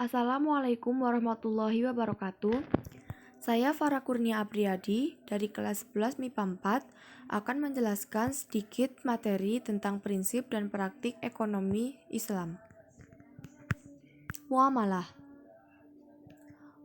Assalamualaikum warahmatullahi wabarakatuh. Saya Farah Kurnia Apriadi dari kelas 11 MIPA 4 akan menjelaskan sedikit materi tentang prinsip dan praktik ekonomi Islam. Muamalah.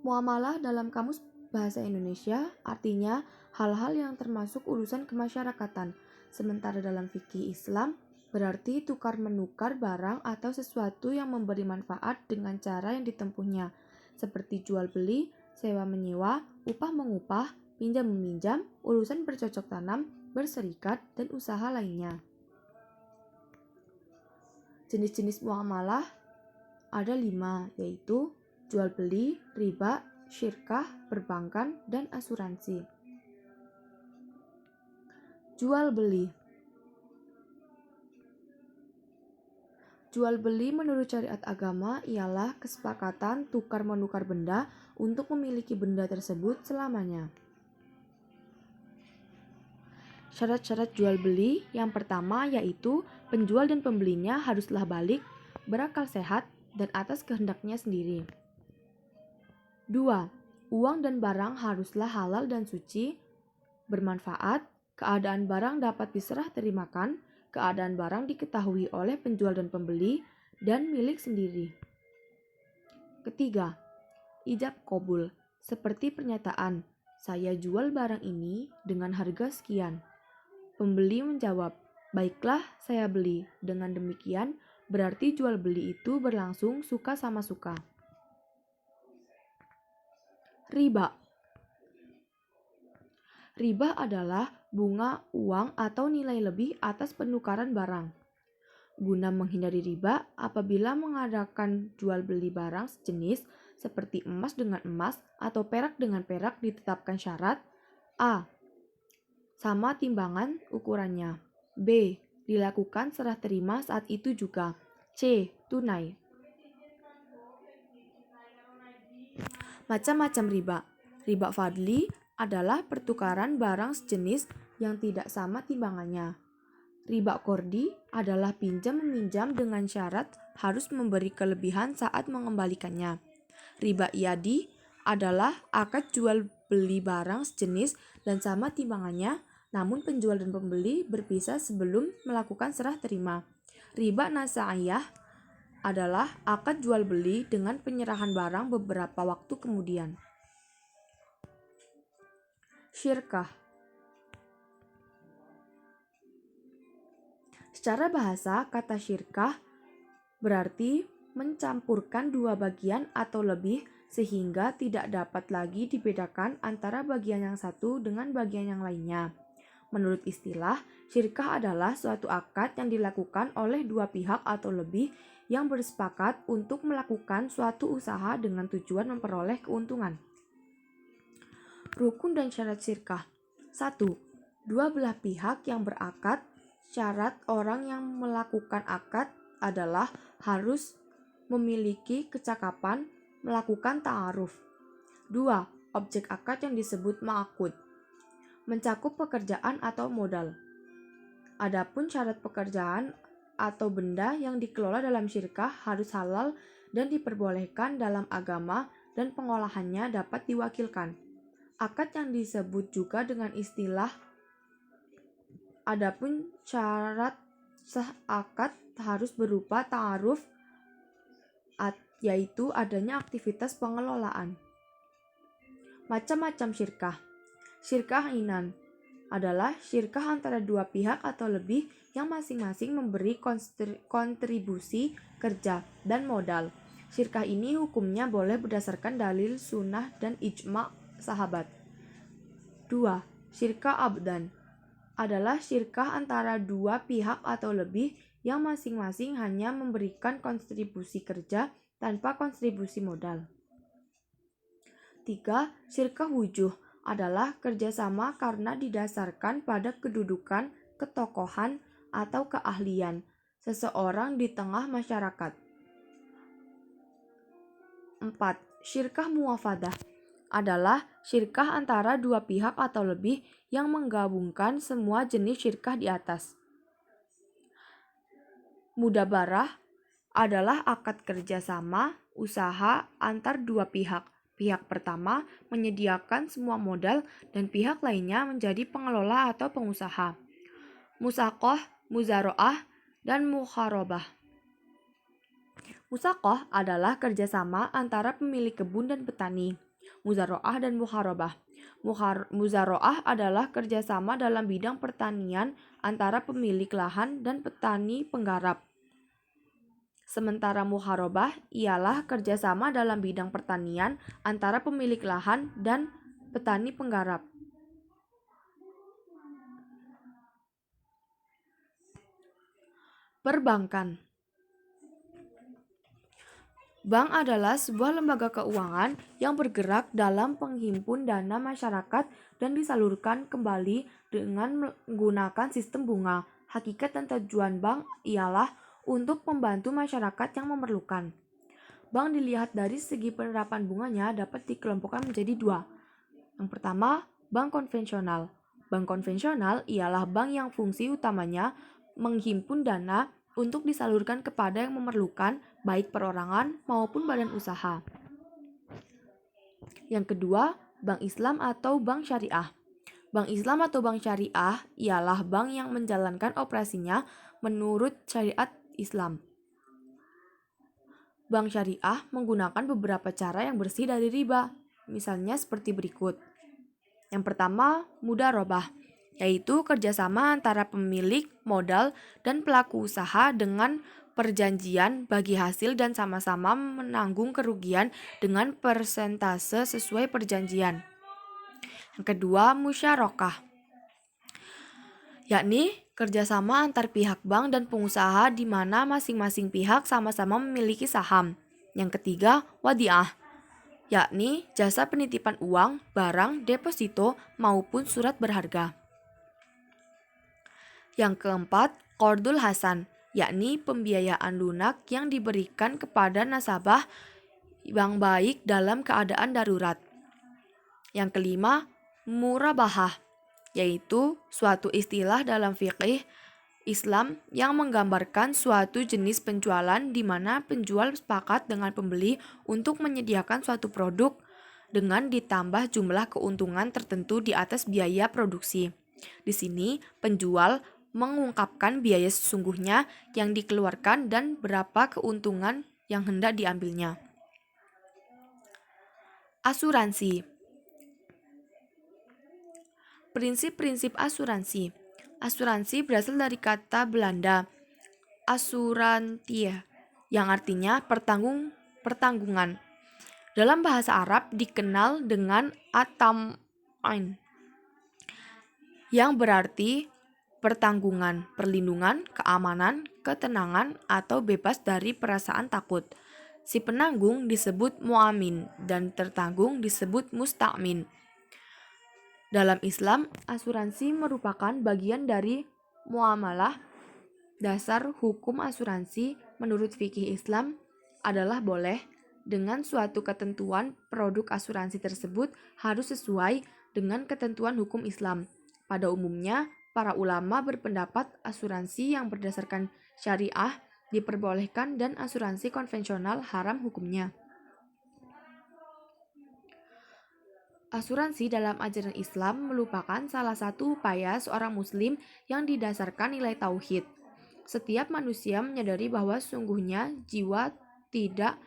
Muamalah dalam Kamus Bahasa Indonesia artinya hal-hal yang termasuk urusan kemasyarakatan. Sementara dalam fikih Islam berarti tukar-menukar barang atau sesuatu yang memberi manfaat dengan cara yang ditempuhnya, seperti jual beli, sewa menyewa, upah mengupah, pinjam meminjam, urusan bercocok tanam, berserikat, dan usaha lainnya. Jenis-jenis muamalah ada 5, yaitu jual beli, riba, syirkah, perbankan, dan asuransi. Jual beli. Jual beli menurut syariat agama ialah kesepakatan tukar-menukar benda untuk memiliki benda tersebut selamanya. Syarat-syarat jual beli yang pertama yaitu penjual dan pembelinya haruslah balik, berakal sehat, dan atas kehendaknya sendiri. 2. Uang dan barang haruslah halal dan suci, bermanfaat, keadaan barang dapat diserah terimakan, keadaan barang diketahui oleh penjual dan pembeli, dan milik sendiri. Ketiga, ijab qabul, seperti pernyataan, saya jual barang ini dengan harga sekian. Pembeli menjawab, baiklah saya beli. Dengan demikian, berarti jual beli itu berlangsung suka sama suka. Riba. Riba adalah bunga uang atau nilai lebih atas penukaran barang. Guna menghindari riba, apabila mengadakan jual beli barang sejenis seperti emas dengan emas atau perak dengan perak ditetapkan syarat A. Sama timbangan ukurannya. B. Dilakukan serah terima saat itu juga. C. Tunai. Macam-macam riba. Riba fadli adalah pertukaran barang sejenis yang tidak sama timbangannya. Riba kordi adalah pinjam-meminjam dengan syarat harus memberi kelebihan saat mengembalikannya. Riba iadi adalah akad jual beli barang sejenis dan sama timbangannya, namun penjual dan pembeli berpisah sebelum melakukan serah terima. Riba nasaiyah adalah akad jual beli dengan penyerahan barang beberapa waktu kemudian. Syirkah. Secara bahasa, kata syirkah berarti mencampurkan dua bagian atau lebih sehingga tidak dapat lagi dibedakan antara bagian yang satu dengan bagian yang lainnya. Menurut istilah, syirkah adalah suatu akad yang dilakukan oleh dua pihak atau lebih yang bersepakat untuk melakukan suatu usaha dengan tujuan memperoleh keuntungan. Rukun dan syarat syirkah. 1. Dua belah pihak yang berakad. Syarat orang yang melakukan akad adalah harus memiliki kecakapan melakukan ta'aruf. 2. Objek akad yang disebut ma'aqud, mencakup pekerjaan atau modal. Adapun syarat pekerjaan atau benda yang dikelola dalam syirkah harus halal dan diperbolehkan dalam agama dan pengolahannya dapat diwakilkan. Akad yang disebut juga dengan istilah. Adapun syarat sah akad harus berupa ta'aruf, yaitu adanya aktivitas pengelolaan. Macam-macam syirkah. Syirkah inan adalah syirkah antara dua pihak atau lebih yang masing-masing memberi kontribusi kerja dan modal. Syirkah ini hukumnya boleh berdasarkan dalil sunnah dan ijma' sahabat. 2. Syirkah abdan adalah syirkah antara dua pihak atau lebih yang masing-masing hanya memberikan kontribusi kerja tanpa kontribusi modal. 3. Syirkah wujuh adalah kerjasama karena didasarkan pada kedudukan, ketokohan, atau keahlian seseorang di tengah masyarakat. 4. Syirkah muwafadah adalah syirkah antara dua pihak atau lebih yang menggabungkan semua jenis syirkah di atas. Mudabarah adalah akad kerjasama usaha antar dua pihak. Pihak pertama menyediakan semua modal dan pihak lainnya menjadi pengelola atau pengusaha. Musaqah, muzaroah, dan mukharabah. Musaqah adalah kerjasama antara pemilik kebun dan petani. Muzaroah dan mukharabah. Muzaroah adalah kerjasama dalam bidang pertanian antara pemilik lahan dan petani penggarap. Sementara muharabah ialah kerjasama dalam bidang pertanian antara pemilik lahan dan petani penggarap. Perbankan. Bank adalah sebuah lembaga keuangan yang bergerak dalam penghimpun dana masyarakat dan disalurkan kembali dengan menggunakan sistem bunga. Hakikat dan tujuan bank ialah untuk membantu masyarakat yang memerlukan. Bank dilihat dari segi penerapan bunganya dapat dikelompokkan menjadi dua. Yang pertama, bank konvensional. Bank konvensional ialah bank yang fungsi utamanya menghimpun dana untuk disalurkan kepada yang memerlukan, baik perorangan maupun badan usaha. Yang kedua, bank Islam atau bank syariah. Bank Islam atau bank syariah ialah bank yang menjalankan operasinya menurut syariat Islam. Bank syariah menggunakan beberapa cara yang bersih dari riba, misalnya seperti berikut. Yang pertama, mudharabah, yaitu kerjasama antara pemilik modal dan pelaku usaha dengan perjanjian bagi hasil dan sama-sama menanggung kerugian dengan persentase sesuai perjanjian. Yang kedua, musyarakah, yakni kerjasama antar pihak bank dan pengusaha di mana masing-masing pihak sama-sama memiliki saham. Yang ketiga, wadiah, yakni jasa penitipan uang, barang, deposito, maupun surat berharga. Yang keempat, qardul hasan, yakni pembiayaan lunak yang diberikan kepada nasabah yang baik dalam keadaan darurat. Yang kelima, murabahah, yaitu suatu istilah dalam fikih Islam yang menggambarkan suatu jenis penjualan di mana penjual sepakat dengan pembeli untuk menyediakan suatu produk dengan ditambah jumlah keuntungan tertentu di atas biaya produksi. Di sini, penjual mengungkapkan biaya sesungguhnya yang dikeluarkan dan berapa keuntungan yang hendak diambilnya. Asuransi. Prinsip-prinsip asuransi. Asuransi berasal dari kata Belanda assurantia, yang artinya pertanggungan. Dalam bahasa Arab dikenal dengan at-tam'in, yang berarti pertanggungan, perlindungan, keamanan, ketenangan, atau bebas dari perasaan takut. Si penanggung disebut mu'amin dan tertanggung disebut musta'min. Dalam Islam, asuransi merupakan bagian dari muamalah. Dasar hukum asuransi menurut fikih Islam adalah boleh dengan suatu ketentuan produk asuransi tersebut harus sesuai dengan ketentuan hukum Islam. Pada umumnya, para ulama berpendapat asuransi yang berdasarkan syariah diperbolehkan dan asuransi konvensional haram hukumnya. Asuransi dalam ajaran Islam merupakan salah satu upaya seorang muslim yang didasarkan nilai tauhid. Setiap manusia menyadari bahwa sesungguhnya jiwa tidak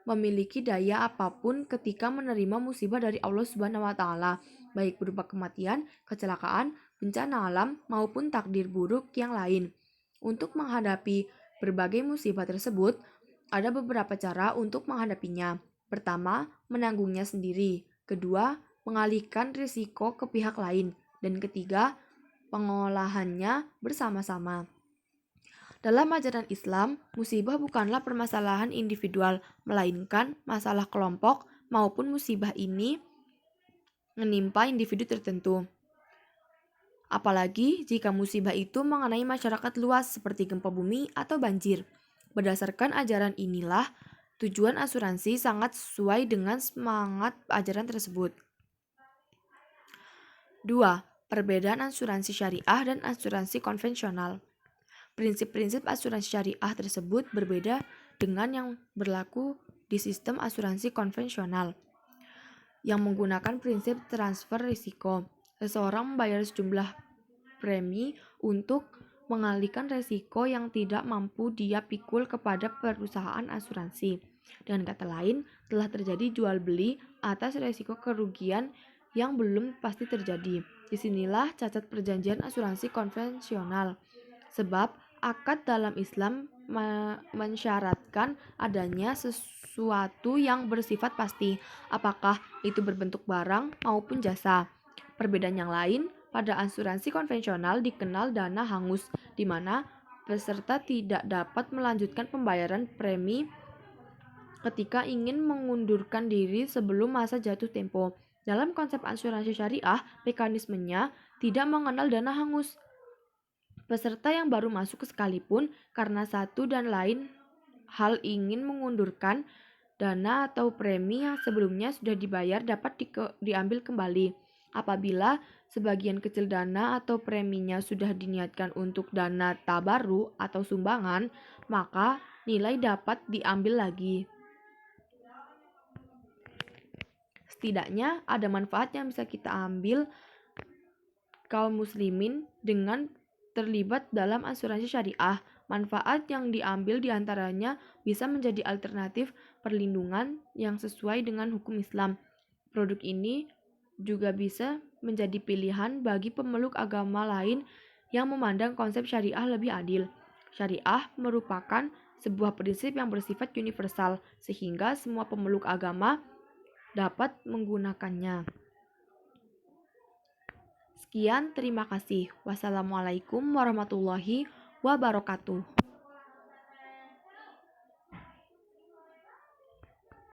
memiliki daya apapun ketika menerima musibah dari Allah Subhanahu wa taala, baik berupa kematian, kecelakaan, bencana alam maupun takdir buruk yang lain. Untuk menghadapi berbagai musibah tersebut, ada beberapa cara untuk menghadapinya. Pertama, menanggungnya sendiri. Kedua, mengalihkan risiko ke pihak lain. Dan ketiga, pengolahannya bersama-sama. Dalam ajaran Islam, musibah bukanlah permasalahan individual, melainkan masalah kelompok maupun musibah ini menimpa individu tertentu. Apalagi jika musibah itu mengenai masyarakat luas seperti gempa bumi atau banjir. Berdasarkan ajaran inilah, tujuan asuransi sangat sesuai dengan semangat ajaran tersebut. 2. Perbedaan asuransi syariah dan asuransi konvensional. Prinsip-prinsip asuransi syariah tersebut berbeda dengan yang berlaku di sistem asuransi konvensional yang menggunakan prinsip transfer risiko. Seseorang membayar sejumlah premi untuk mengalihkan risiko yang tidak mampu dia pikul kepada perusahaan asuransi. Dengan kata lain, telah terjadi jual beli atas risiko kerugian yang belum pasti terjadi. Disinilah cacat perjanjian asuransi konvensional. Sebab akad dalam Islam mensyaratkan adanya sesuatu yang bersifat pasti, apakah itu berbentuk barang maupun jasa. Perbedaan yang lain, pada asuransi konvensional dikenal dana hangus, di mana peserta tidak dapat melanjutkan pembayaran premi ketika ingin mengundurkan diri sebelum masa jatuh tempo. Dalam konsep asuransi syariah, mekanismenya tidak mengenal dana hangus. Peserta yang baru masuk sekalipun karena satu dan lain hal ingin mengundurkan dana atau premi yang sebelumnya sudah dibayar dapat diambil kembali. Apabila sebagian kecil dana atau preminya sudah diniatkan untuk dana tabaru atau sumbangan, maka nilai dapat diambil lagi. Setidaknya ada manfaat yang bisa kita ambil kaum muslimin dengan terlibat dalam asuransi syariah. Manfaat yang diambil diantaranya bisa menjadi alternatif perlindungan yang sesuai dengan hukum Islam. Produk ini juga bisa menjadi pilihan bagi pemeluk agama lain yang memandang konsep syariah lebih adil. Syariah merupakan sebuah prinsip yang bersifat universal, sehingga semua pemeluk agama dapat menggunakannya. Sekian, terima kasih. Wassalamualaikum warahmatullahi wabarakatuh.